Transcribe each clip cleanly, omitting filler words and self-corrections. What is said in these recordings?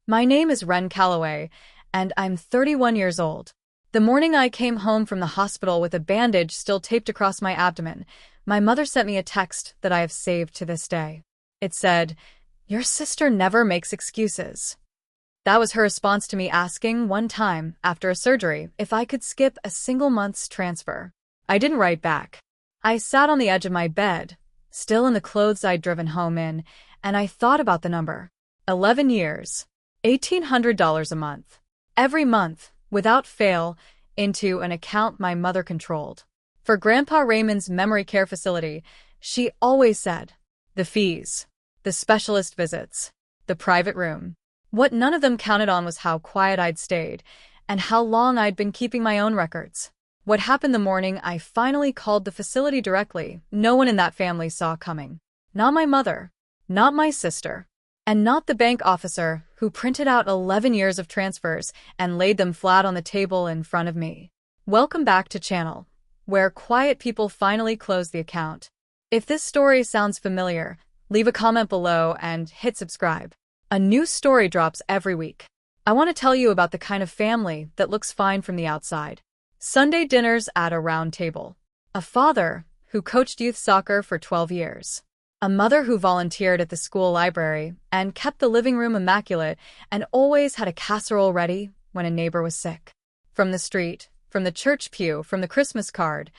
My name is Wren Calloway, and I'm 31 years old. The morning I came home from the hospital with a bandage still taped across my abdomen, my mother sent me a text that I have saved to this day. It said, "Your sister never makes excuses." That was her response to me asking one time, after a surgery, if I could skip a single month's transfer. I didn't write back. I sat on the edge of my bed, still in the clothes I'd driven home in, and I thought about the number. 11 years. $1,800 a month. Every month, without fail, into an account my mother controlled. For Grandpa Raymond's memory care facility, she always said, the fees, the specialist visits, the private room. What none of them counted on was how quiet I'd stayed, and how long I'd been keeping my own records. What happened the morning I finally called the facility directly, no one in that family saw coming. Not my mother, not my sister, and not the bank officer who printed out 11 years of transfers and laid them flat on the table in front of me. Welcome back to channel, where quiet people finally close the account. If this story sounds familiar, leave a comment below and hit subscribe. A new story drops every week. I want to tell you about the kind of family that looks fine from the outside. Sunday dinners at a round table. A father who coached youth soccer for 12 years. A mother who volunteered at the school library and kept the living room immaculate and always had a casserole ready when a neighbor was sick. From the street, from the church pew, from the Christmas card,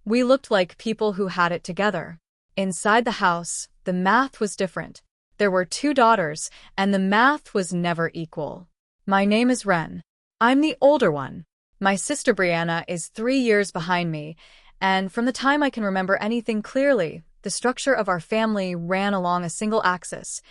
we looked like people who had it together. Inside the house, the math was different. There were 2 daughters, and the math was never equal. My name is Wren. I'm the older one. My sister Brianna is 3 years behind me, and from the time I can remember anything clearly, the structure of our family ran along a single axis.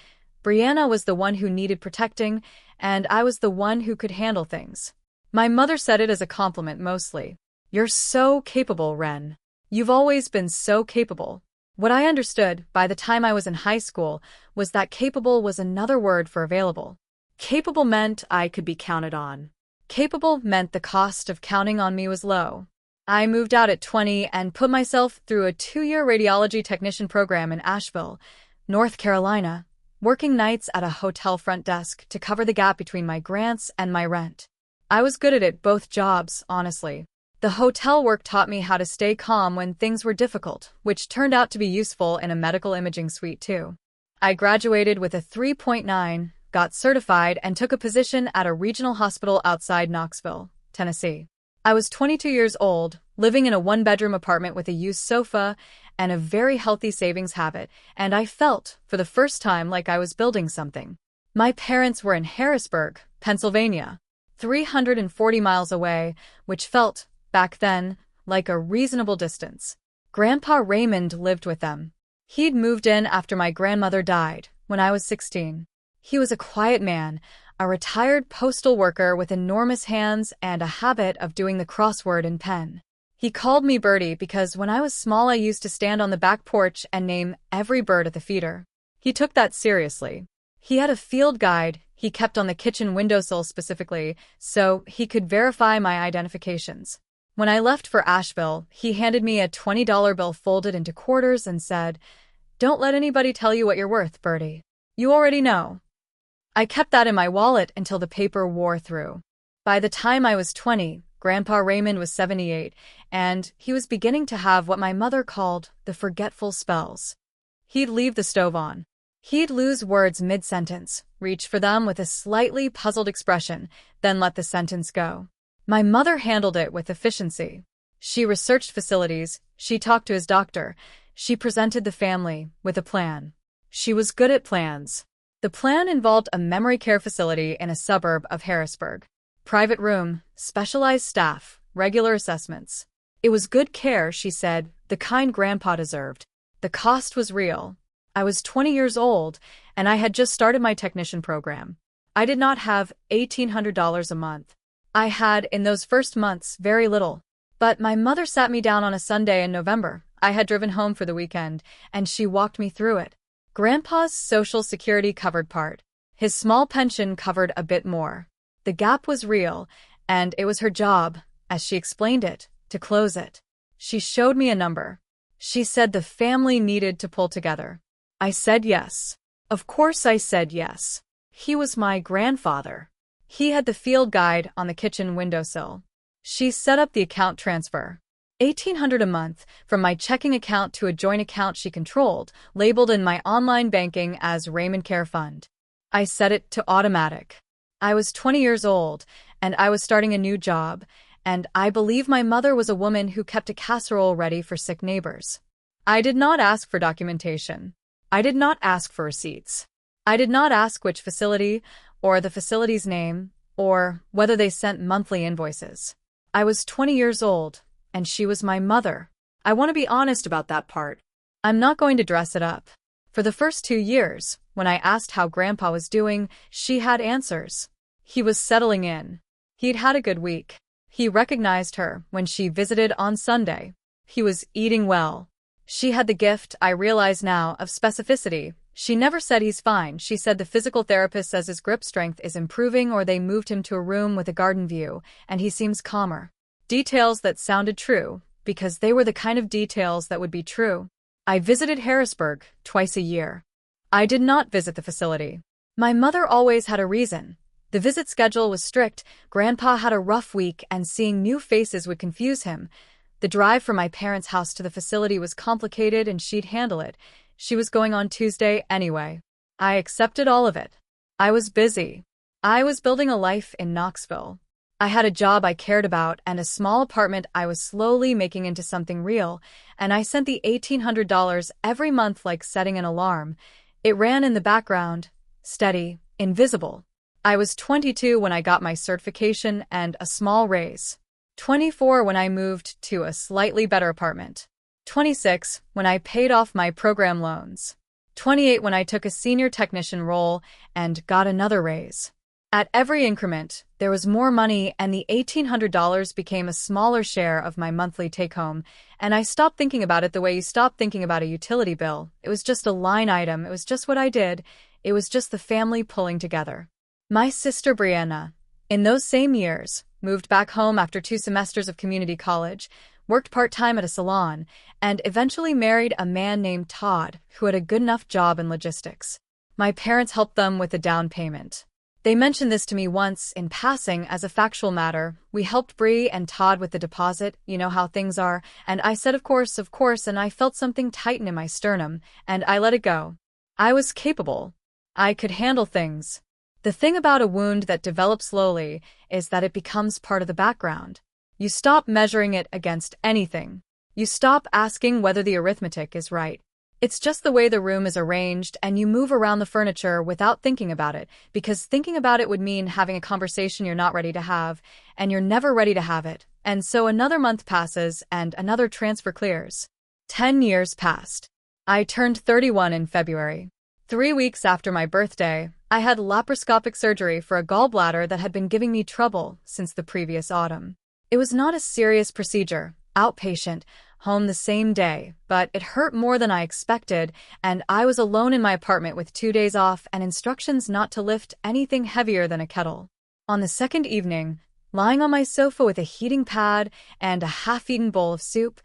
Brianna was the one who needed protecting, and I was the one who could handle things. My mother said it as a compliment mostly. "You're so capable, Wren. You've always been so capable." What I understood by the time I was in high school was that capable was another word for available. Capable meant I could be counted on. Capable meant the cost of counting on me was low. I moved out at 20 and put myself through a 2-year radiology technician program in Asheville, North Carolina, working nights at a hotel front desk to cover the gap between my grants and my rent. I was good at it, both jobs, honestly. The hotel work taught me how to stay calm when things were difficult, which turned out to be useful in a medical imaging suite too. I graduated with a 3.9, got certified, and took a position at a regional hospital outside Knoxville, Tennessee. I was 22 years old, living in a 1-bedroom apartment with a used sofa and a very healthy savings habit, and I felt, for the first time, like I was building something. My parents were in Harrisburg, Pennsylvania, 340 miles away, which felt, back then, like a reasonable distance. Grandpa Raymond lived with them. He'd moved in after my grandmother died, when I was 16. He was a quiet man, a retired postal worker with enormous hands and a habit of doing the crossword in pen. He called me Birdie because when I was small I used to stand on the back porch and name every bird at the feeder. He took that seriously. He had a field guide he kept on the kitchen windowsill specifically, so he could verify my identifications. When I left for Asheville, he handed me a $20 bill folded into quarters and said, "Don't let anybody tell you what you're worth, Birdie. You already know." I kept that in my wallet until the paper wore through. By the time I was 20, Grandpa Raymond was 78, and he was beginning to have what my mother called the forgetful spells. He'd leave the stove on. He'd lose words mid-sentence, reach for them with a slightly puzzled expression, then let the sentence go. My mother handled it with efficiency. She researched facilities, she talked to his doctor, she presented the family with a plan. She was good at plans. The plan involved a memory care facility in a suburb of Harrisburg. Private room, specialized staff, regular assessments. It was good care, she said, the kind Grandpa deserved. The cost was real. I was 20 years old, and I had just started my technician program. I did not have $1,800 a month. I had, in those first months, very little. But my mother sat me down on a Sunday in November. I had driven home for the weekend, and she walked me through it. Grandpa's Social Security covered part. His small pension covered a bit more. The gap was real, and it was her job, as she explained it, to close it. She showed me a number. She said the family needed to pull together. I said yes. Of course I said yes. He was my grandfather. He had the field guide on the kitchen windowsill. She set up the account transfer. $1,800 a month from my checking account to a joint account she controlled, labeled in my online banking as Raymond Care Fund. I set it to automatic. I was 20 years old, and I was starting a new job, and I believe my mother was a woman who kept a casserole ready for sick neighbors. I did not ask for documentation. I did not ask for receipts. I did not ask which facility, or the facility's name, or whether they sent monthly invoices. I was 20 years old, and she was my mother. I want to be honest about that part. I'm not going to dress it up. For the first 2 years, when I asked how Grandpa was doing, she had answers. He was settling in. He'd had a good week. He recognized her when she visited on Sunday. He was eating well. She had the gift, I realize now, of specificity. She never said he's fine. She said the physical therapist says his grip strength is improving, or they moved him to a room with a garden view, and he seems calmer. Details that sounded true, because they were the kind of details that would be true. I visited Harrisburg twice a year. I did not visit the facility. My mother always had a reason. The visit schedule was strict. Grandpa had a rough week, and seeing new faces would confuse him. The drive from my parents' house to the facility was complicated, and she'd handle it. She was going on Tuesday anyway. I accepted all of it. I was busy. I was building a life in Knoxville. I had a job I cared about and a small apartment I was slowly making into something real, and I sent the $1,800 every month like setting an alarm. It ran in the background, steady, invisible. I was 22 when I got my certification and a small raise. 24 when I moved to a slightly better apartment. 26 when I paid off my program loans. 28 when I took a senior technician role and got another raise. At every increment, there was more money, and the $1,800 became a smaller share of my monthly take-home, and I stopped thinking about it the way you stop thinking about a utility bill. It was just a line item. It was just what I did. It was just the family pulling together. My sister Brianna, in those same years, moved back home after 2 semesters of community college, worked part-time at a salon, and eventually married a man named Todd, who had a good enough job in logistics. My parents helped them with the down payment. They mentioned this to me once, in passing, as a factual matter. We helped Bree and Todd with the deposit, you know how things are, and I said of course, and I felt something tighten in my sternum, and I let it go. I was capable. I could handle things. The thing about a wound that develops slowly is that it becomes part of the background. You stop measuring it against anything. You stop asking whether the arithmetic is right. It's just the way the room is arranged, and you move around the furniture without thinking about it, because thinking about it would mean having a conversation you're not ready to have, and you're never ready to have it. And so another month passes, and another transfer clears. 10 years passed. I turned 31 in February. 3 weeks after my birthday, I had laparoscopic surgery for a gallbladder that had been giving me trouble since the previous autumn. It was not a serious procedure, outpatient, home the same day, but it hurt more than I expected, and I was alone in my apartment with 2 days off and instructions not to lift anything heavier than a kettle. On the second evening, lying on my sofa with a heating pad and a half-eaten bowl of soup,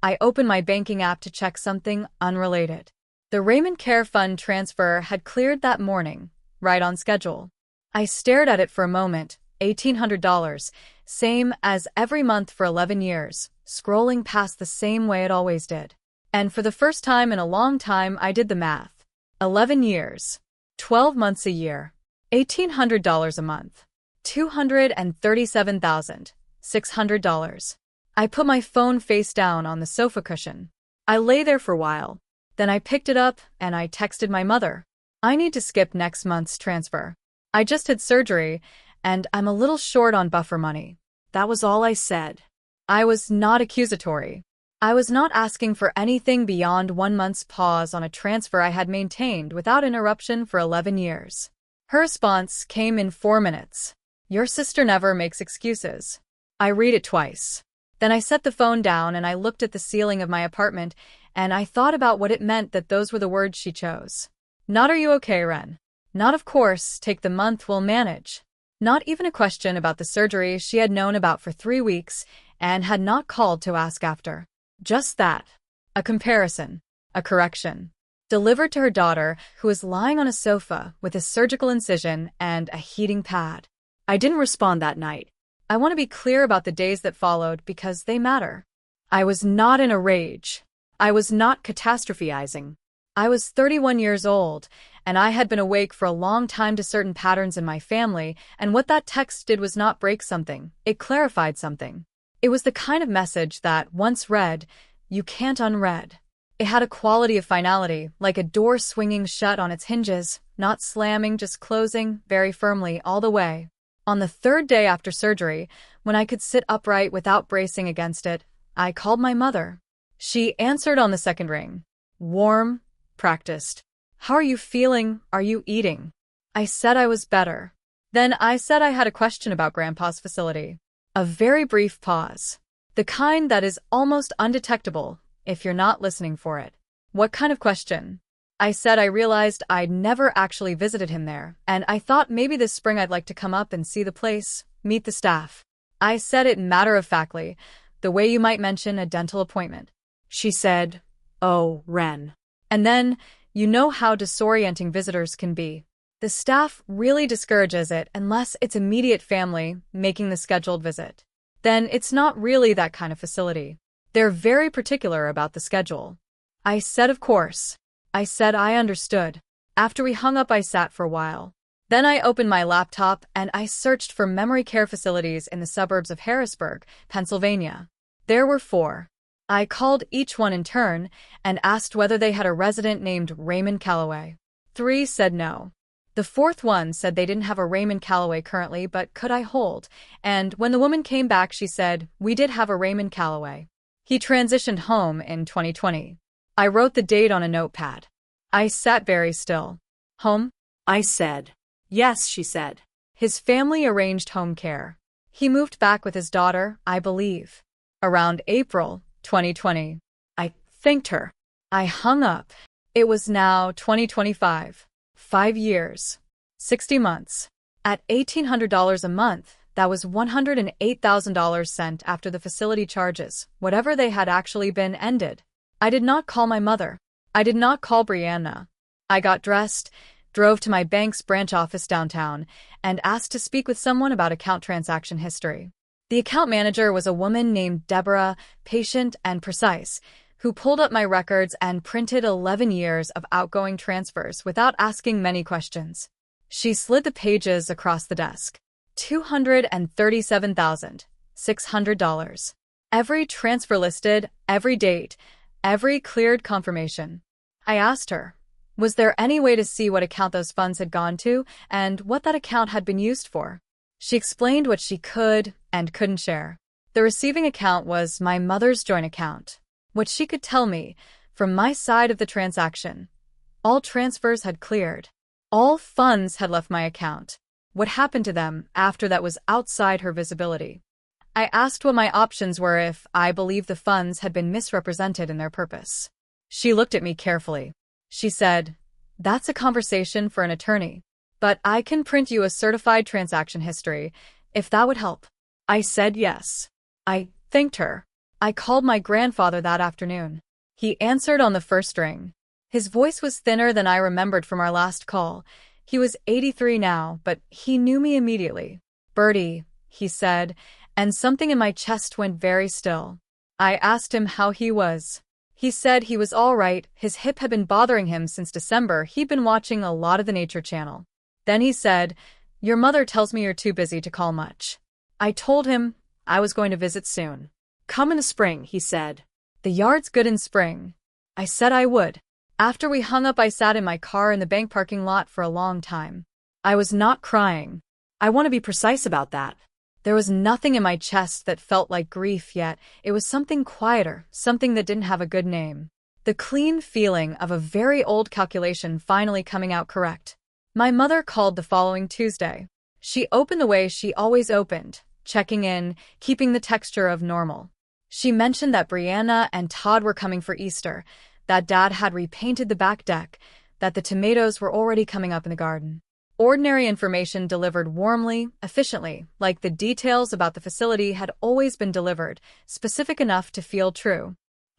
I opened my banking app to check something unrelated. The Raymond Care Fund transfer had cleared that morning, right on schedule. I stared at it for a moment. $1,800, same as every month for 11 years, scrolling past the same way it always did. And for the first time in a long time, I did the math. 11 years, 12 months a year, $1,800 a month, $237,600. I put my phone face down on the sofa cushion. I lay there for a while. Then I picked it up and I texted my mother. I need to skip next month's transfer. I just had surgery, and I'm a little short on buffer money. That was all I said. I was not accusatory. I was not asking for anything beyond 1 month's pause on a transfer I had maintained without interruption for 11 years. Her response came in 4 minutes. Your sister never makes excuses. I read it twice. Then I set the phone down and I looked at the ceiling of my apartment, and I thought about what it meant that those were the words she chose. Not are you okay, Wren? Not of course, take the month, we'll manage. Not even a question about the surgery she had known about for 3 weeks and had not called to ask after. Just that. A comparison. A correction. delivered to her daughter, who was lying on a sofa with a surgical incision and a heating pad. I didn't respond that night. I want to be clear about the days that followed because they matter. I was not in a rage. I was not catastrophizing. I was 31 years old, and I had been awake for a long time to certain patterns in my family, and what that text did was not break something, it clarified something. It was the kind of message that, once read, you can't unread. It had a quality of finality, like a door swinging shut on its hinges, not slamming, just closing, very firmly, all the way. On the third day after surgery, when I could sit upright without bracing against it, I called my mother. She answered on the second ring. Warm, practiced. How are you feeling? Are you eating? I said I was better. Then I said I had a question about Grandpa's facility. A very brief pause. The kind that is almost undetectable if you're not listening for it. What kind of question? I said I realized I'd never actually visited him there, and I thought maybe this spring I'd like to come up and see the place, meet the staff. I said it matter-of-factly, the way you might mention a dental appointment. She said, "Oh, Wren." And then, you know how disorienting visitors can be. The staff really discourages it unless it's immediate family making the scheduled visit. Then it's not really that kind of facility. They're very particular about the schedule. I said, of course. I said I understood. After we hung up, I sat for a while. Then I opened my laptop and I searched for memory care facilities in the suburbs of Harrisburg, Pennsylvania. There were 4. I called each one in turn and asked whether they had a resident named Wren Calloway. 3 said no. The 4th one said they didn't have a Wren Calloway currently, but could I hold? And when the woman came back, she said, we did have a Wren Calloway. He transitioned home in 2020. I wrote the date on a notepad. I sat very still. Home? I said. Yes, she said. His family arranged home care. He moved back with his daughter, I believe. Around April 2020. I thanked her. I hung up. It was now 2025. 5 years. 60 months. At $1,800 a month, that was $108,000 sent after the facility charges, whatever they had actually been, ended. I did not call my mother. I did not call Brianna. I got dressed, drove to my bank's branch office downtown, and asked to speak with someone about account transaction history. The account manager was a woman named Deborah, patient and precise, who pulled up my records and printed 11 years of outgoing transfers without asking many questions. She slid the pages across the desk. $237,600. Every transfer listed, every date, every cleared confirmation. I asked her, was there any way to see what account those funds had gone to and what that account had been used for? She explained what she could and couldn't share. The receiving account was my mother's joint account. What she could tell me, from my side of the transaction, all transfers had cleared. All funds had left my account. What happened to them after that was outside her visibility. I asked what my options were if I believed the funds had been misrepresented in their purpose. She looked at me carefully. She said, that's a conversation for an attorney, but I can print you a certified transaction history, if that would help. I said yes. I thanked her. I called my grandfather that afternoon. He answered on the first ring. His voice was thinner than I remembered from our last call. He was 83 now, but he knew me immediately. Bertie, he said, and something in my chest went very still. I asked him how he was. He said he was all right. His hip had been bothering him since December. He'd been watching a lot of the Nature Channel. Then he said, your mother tells me you're too busy to call much. I told him I was going to visit soon. Come in the spring, he said. The yard's good in spring. I said I would. After we hung up, I sat in my car in the bank parking lot for a long time. I was not crying. I want to be precise about that. There was nothing in my chest that felt like grief yet. It was something quieter, something that didn't have a good name. The clean feeling of a very old calculation finally coming out correct. My mother called the following Tuesday. She opened the way she always opened, checking in, keeping the texture of normal. She mentioned that Brianna and Todd were coming for Easter, that Dad had repainted the back deck, that the tomatoes were already coming up in the garden. Ordinary information delivered warmly, efficiently, like the details about the facility had always been delivered, specific enough to feel true.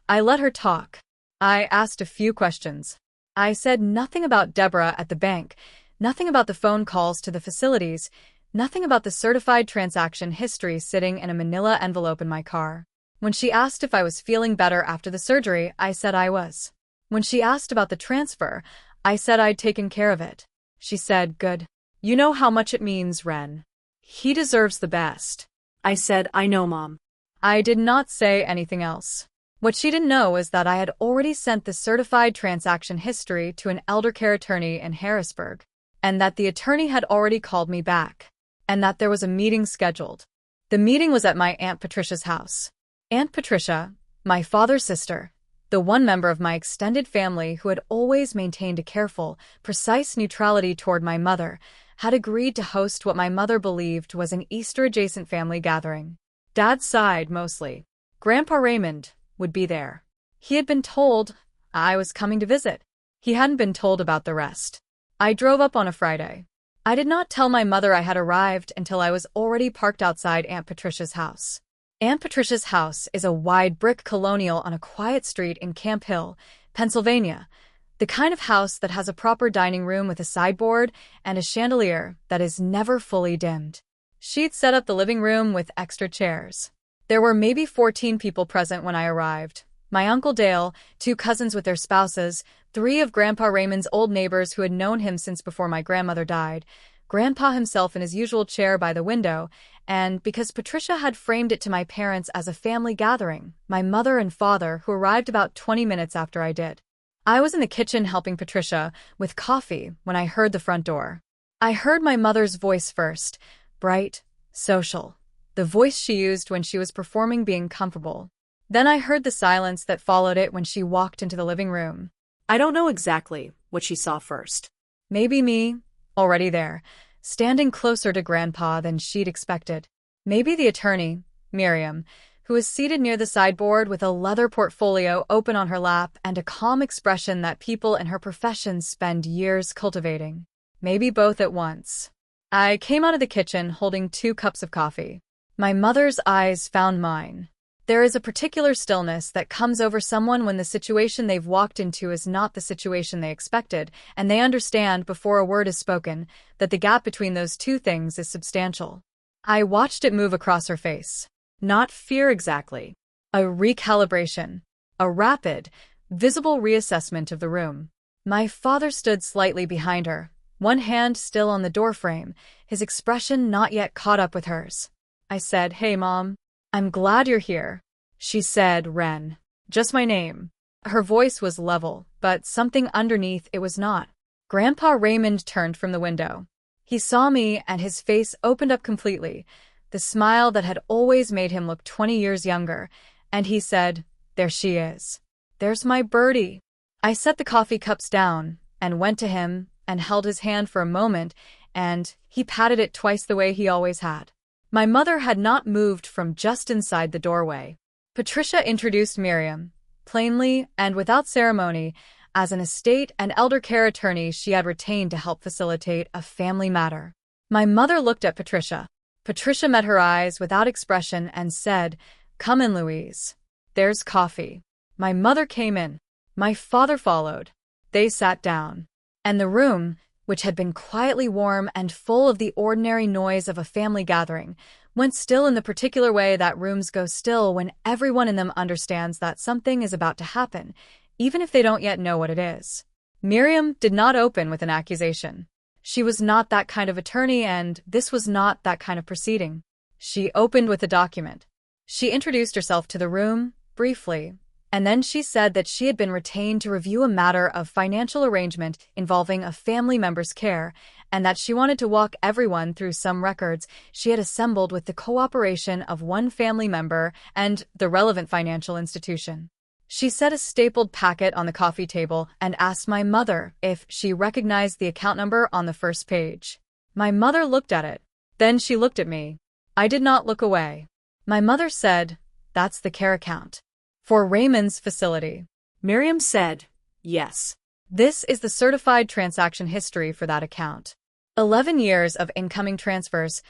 I let her talk. I asked a few questions. I said nothing about Deborah at the bank, nothing about the phone calls to the facilities, nothing about the certified transaction history sitting in a manila envelope in my car. When she asked if I was feeling better after the surgery, I said I was. When she asked about the transfer, I said I'd taken care of it. She said, "Good. You know how much it means, Wren. He deserves the best." I said, "I know, Mom." I did not say anything else. What she didn't know is that I had already sent the certified transaction history to an elder care attorney in Harrisburg, and that the attorney had already called me back, and that there was a meeting scheduled. The meeting was at my Aunt Patricia's house. Aunt Patricia, my father's sister, the one member of my extended family who had always maintained a careful, precise neutrality toward my mother, had agreed to host what my mother believed was an Easter-adjacent family gathering. Dad's side, mostly. Grandpa Raymond would be there. He had been told I was coming to visit. He hadn't been told about the rest. I drove up on a Friday. I did not tell my mother I had arrived until I was already parked outside Aunt Patricia's house. Aunt Patricia's house is a wide brick colonial on a quiet street in Camp Hill, Pennsylvania, the kind of house that has a proper dining room with a sideboard and a chandelier that is never fully dimmed. She'd set up the living room with extra chairs. There were maybe 14 people present when I arrived. My Uncle Dale, 2 cousins with their spouses, 3 of Grandpa Raymond's old neighbors who had known him since before my grandmother died, Grandpa himself in his usual chair by the window, and, because Patricia had framed it to my parents as a family gathering, my mother and father, who arrived about 20 minutes after I did. I was in the kitchen helping Patricia with coffee when I heard the front door. I heard my mother's voice first, bright, social, the voice she used when she was performing being comfortable. Then I heard the silence that followed it when she walked into the living room. I don't know exactly what she saw first. Maybe me, already there, standing closer to Grandpa than she'd expected. Maybe the attorney, Miriam, who was seated near the sideboard with a leather portfolio open on her lap and a calm expression that people in her profession spend years cultivating. Maybe both at once. I came out of the kitchen holding 2 cups of coffee. My mother's eyes found mine. There is a particular stillness that comes over someone when the situation they've walked into is not the situation they expected, and they understand before a word is spoken that the gap between those 2 things is substantial. I watched it move across her face. Not fear exactly. A recalibration. A rapid, visible reassessment of the room. My father stood slightly behind her, one hand still on the doorframe, his expression not yet caught up with hers. I said, "Hey, Mom. I'm glad you're here." She said, "Wren." Just my name. Her voice was level, but something underneath it was not. Grandpa Raymond turned from the window. He saw me and his face opened up completely, the smile that had always made him look 20 years younger, and he said, "There she is. There's my birdie." I set the coffee cups down and went to him and held his hand for a moment, and he patted it twice the way he always had. My mother had not moved from just inside the doorway. Patricia introduced Miriam, plainly and without ceremony, as an estate and elder care attorney she had retained to help facilitate a family matter. My mother looked at Patricia. Patricia met her eyes without expression and said, "Come in, Louise. There's coffee." My mother came in. My father followed. They sat down. And the room, which had been quietly warm and full of the ordinary noise of a family gathering, went still in the particular way that rooms go still when everyone in them understands that something is about to happen, even if they don't yet know what it is. Miriam did not open with an accusation. She was not that kind of attorney, and this was not that kind of proceeding. She opened with a document. She introduced herself to the room, briefly, and then she said that she had been retained to review a matter of financial arrangement involving a family member's care, and that she wanted to walk everyone through some records she had assembled with the cooperation of one family member and the relevant financial institution. She set a stapled packet on the coffee table and asked my mother if she recognized the account number on the first page. My mother looked at it. Then she looked at me. I did not look away. My mother said, "That's the care account for Raymond's facility." Miriam said, "Yes." This is the certified transaction history for that account. 11 years of incoming transfers,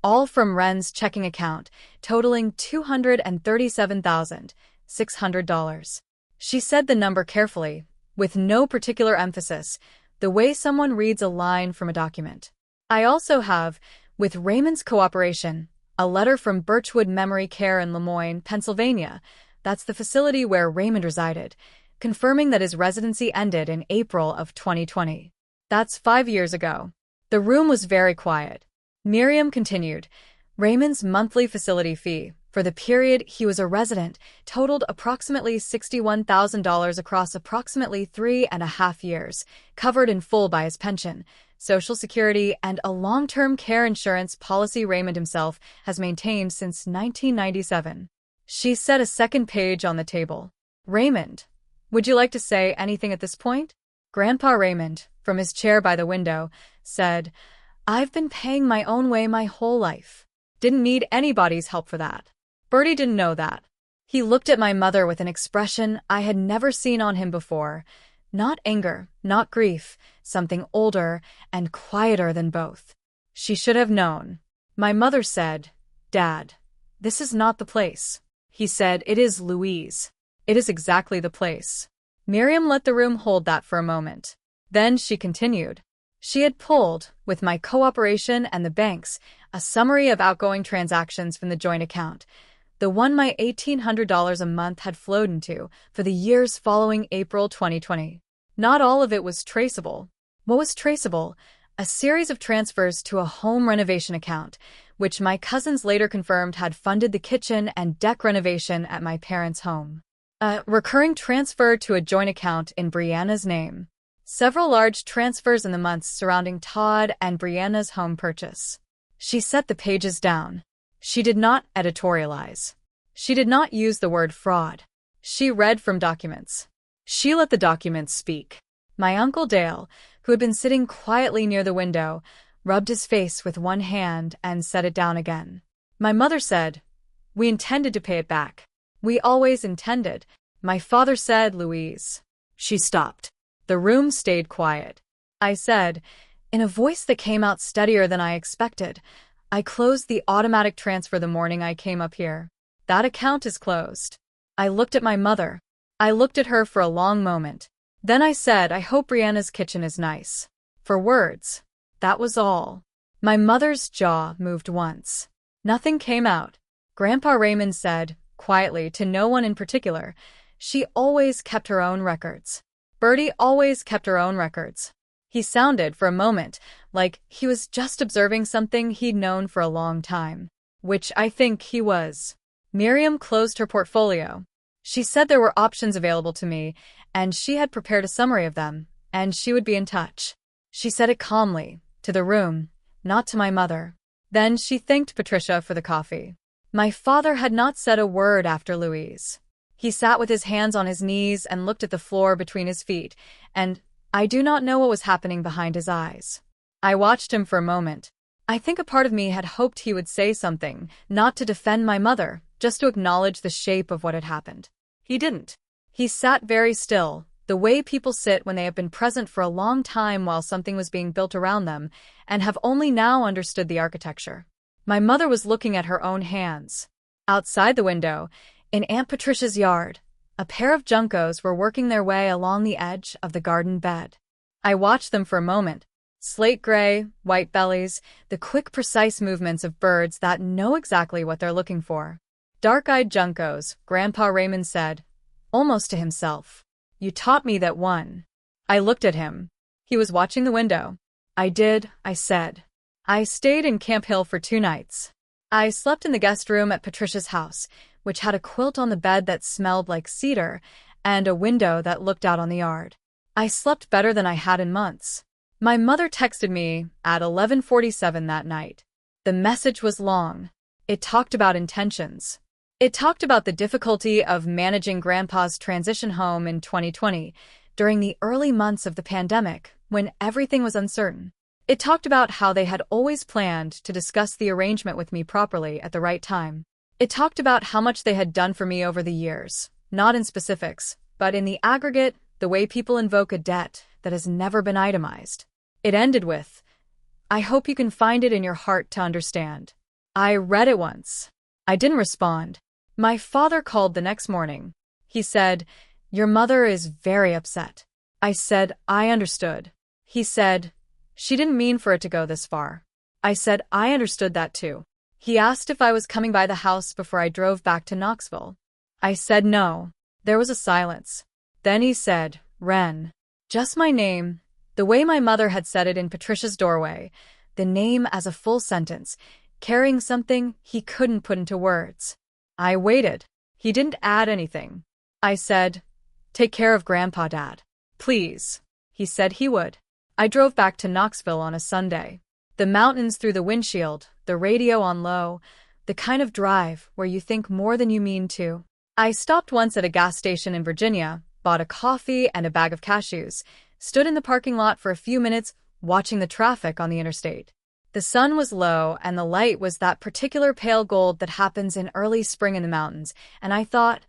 all from Wren's checking account, totaling $237,600. She said the number carefully, with no particular emphasis, the way someone reads a line from a document. I also have, with Raymond's cooperation, a letter from Birchwood Memory Care in Lemoyne, Pennsylvania. That's the facility where Raymond resided, confirming that his residency ended in April of 2020. That's 5 years ago. The room was very quiet. Miriam continued, Raymond's monthly facility fee, for the period he was a resident, totaled approximately $61,000 across approximately 3.5 years, covered in full by his pension, Social Security, and a long-term care insurance policy Raymond himself has maintained since 1997. She set a second page on the table. Raymond, would you like to say anything at this point? Grandpa Raymond, from his chair by the window, said, I've been paying my own way my whole life. Didn't need anybody's help for that. Bertie didn't know that. He looked at my mother with an expression I had never seen on him before. Not anger, not grief, something older and quieter than both. She should have known. My mother said, Dad, this is not the place. He said, It is, Louise. It is exactly the place. Miriam let the room hold that for a moment. Then she continued. She had pulled, with my cooperation and the bank's, a summary of outgoing transactions from the joint account, the one my $1,800 a month had flowed into for the years following April 2020. Not all of it was traceable. What was traceable? A series of transfers to a home renovation account, which my cousins later confirmed had funded the kitchen and deck renovation at my parents' home. A recurring transfer to a joint account in Brianna's name. Several large transfers in the months surrounding Todd and Brianna's home purchase. She set the pages down. She did not editorialize. She did not use the word fraud. She read from documents. She let the documents speak. My Uncle Dale, who had been sitting quietly near the window, rubbed his face with one hand and set it down again. My mother said, We intended to pay it back. We always intended. My father said, Louise. She stopped. The room stayed quiet. I said, in a voice that came out steadier than I expected, I closed the automatic transfer the morning I came up here. That account is closed. I looked at my mother. I looked at her for a long moment. Then I said, I hope Brianna's kitchen is nice. For words. That was all. My mother's jaw moved once. Nothing came out. Grandpa Raymond said, quietly, to no one in particular, she always kept her own records. Bertie always kept her own records. He sounded, for a moment, like he was just observing something he'd known for a long time. Which I think he was. Miriam closed her portfolio. She said there were options available to me, and she had prepared a summary of them, and she would be in touch. She said it calmly, to the room, not to my mother. Then she thanked Patricia for the coffee. My father had not said a word after Louise. He sat with his hands on his knees and looked at the floor between his feet, and I do not know what was happening behind his eyes. I watched him for a moment. I think a part of me had hoped he would say something, not to defend my mother, just to acknowledge the shape of what had happened. He didn't. He sat very still, the way people sit when they have been present for a long time while something was being built around them, and have only now understood the architecture. My mother was looking at her own hands. Outside the window, in Aunt Patricia's yard, a pair of juncos were working their way along the edge of the garden bed. I watched them for a moment. Slate gray, white bellies, the quick, precise movements of birds that know exactly what they're looking for. Dark-eyed juncos, Grandpa Raymond said, almost to himself. You taught me that one. I looked at him. He was watching the window. I did, I said. I stayed in Camp Hill for 2 nights. I slept in the guest room at Patricia's house, which had a quilt on the bed that smelled like cedar, and a window that looked out on the yard. I slept better than I had in months. My mother texted me at 11:47 that night. The message was long. It talked about intentions. It talked about the difficulty of managing Grandpa's transition home in 2020, during the early months of the pandemic, when everything was uncertain. It talked about how they had always planned to discuss the arrangement with me properly at the right time. It talked about how much they had done for me over the years, not in specifics, but in the aggregate, the way people invoke a debt that has never been itemized. It ended with, I hope you can find it in your heart to understand. I read it once. I didn't respond. My father called the next morning. He said, Your mother is very upset. I said, I understood. He said, she didn't mean for it to go this far. I said, I understood that too. He asked if I was coming by the house before I drove back to Knoxville. I said no. There was a silence. Then he said, Wren. Just my name, the way my mother had said it in Patricia's doorway, the name as a full sentence, carrying something he couldn't put into words. I waited. He didn't add anything. I said, take care of Grandpa, Dad. Please. He said he would. I drove back to Knoxville on a Sunday. The mountains through the windshield, the radio on low, the kind of drive where you think more than you mean to. I stopped once at a gas station in Virginia, bought a coffee and a bag of cashews, stood in the parking lot for a few minutes watching the traffic on the interstate. The sun was low and the light was that particular pale gold that happens in early spring in the mountains, and I thought,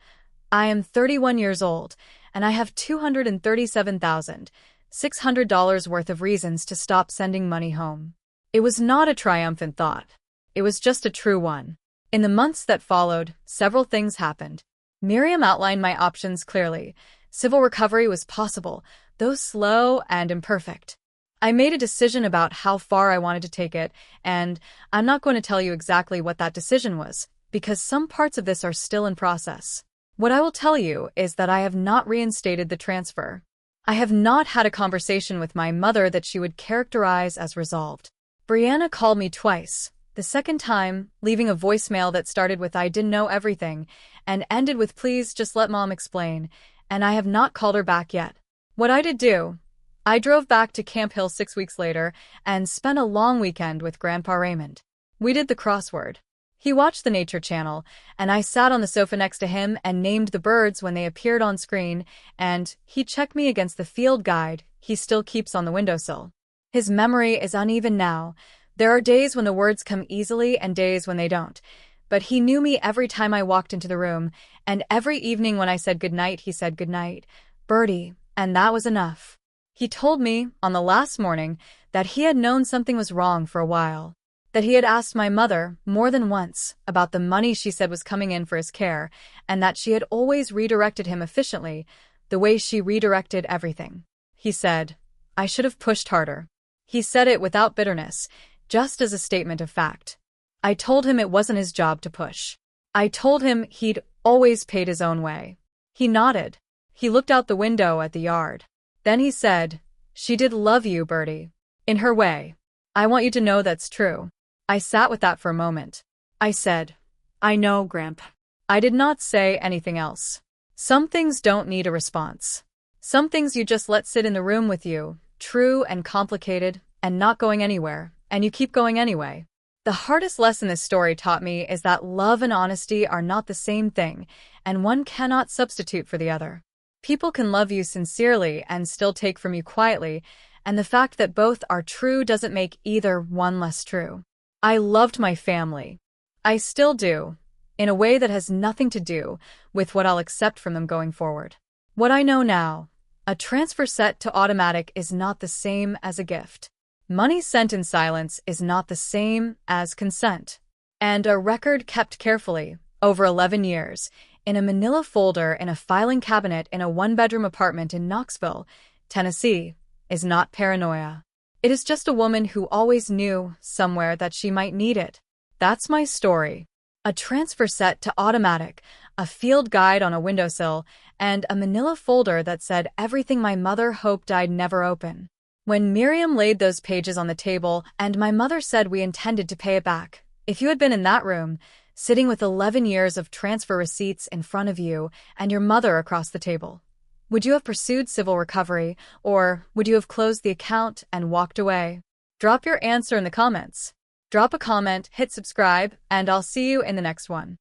I am 31 years old, and I have $237,600 worth of reasons to stop sending money home. It was not a triumphant thought. It was just a true one. In the months that followed, several things happened. Miriam outlined my options clearly. Civil recovery was possible, though slow and imperfect. I made a decision about how far I wanted to take it, and I'm not going to tell you exactly what that decision was, because some parts of this are still in process. What I will tell you is that I have not reinstated the transfer. I have not had a conversation with my mother that she would characterize as resolved. Brianna called me twice. The second time, leaving a voicemail that started with I didn't know everything and ended with please just let Mom explain, and I have not called her back yet. What I did do, I drove back to Camp Hill 6 weeks later and spent a long weekend with Grandpa Raymond. We did the crossword. He watched the Nature Channel, and I sat on the sofa next to him and named the birds when they appeared on screen, and he checked me against the field guide he still keeps on the windowsill. His memory is uneven now. There are days when the words come easily and days when they don't. But he knew me every time I walked into the room, and every evening when I said goodnight, he said goodnight, Bertie, and that was enough. He told me, on the last morning, that he had known something was wrong for a while. That he had asked my mother, more than once, about the money she said was coming in for his care, and that she had always redirected him efficiently, the way she redirected everything. He said, I should have pushed harder. He said it without bitterness, just as a statement of fact. I told him it wasn't his job to push. I told him he'd always paid his own way. He nodded. He looked out the window at the yard. Then he said, she did love you, Bertie. In her way. I want you to know that's true. I sat with that for a moment. I said, I know, Grandpa. I did not say anything else. Some things don't need a response. Some things you just let sit in the room with you, true and complicated, and not going anywhere, and you keep going anyway. The hardest lesson this story taught me is that love and honesty are not the same thing, and one cannot substitute for the other. People can love you sincerely and still take from you quietly, and the fact that both are true doesn't make either one less true. I loved my family. I still do, in a way that has nothing to do with what I'll accept from them going forward. What I know now, a transfer set to automatic is not the same as a gift. Money sent in silence is not the same as consent. And a record kept carefully, over 11 years, in a manila folder in a filing cabinet in a one-bedroom apartment in Knoxville, Tennessee, is not paranoia. It is just a woman who always knew, somewhere, that she might need it. That's my story. A transfer set to automatic, a field guide on a windowsill, and a manila folder that said everything my mother hoped I'd never open. When Miriam laid those pages on the table and my mother said we intended to pay it back, if you had been in that room, sitting with 11 years of transfer receipts in front of you and your mother across the table, would you have pursued civil recovery, or would you have closed the account and walked away? Drop your answer in the comments. Drop a comment, hit subscribe, and I'll see you in the next one.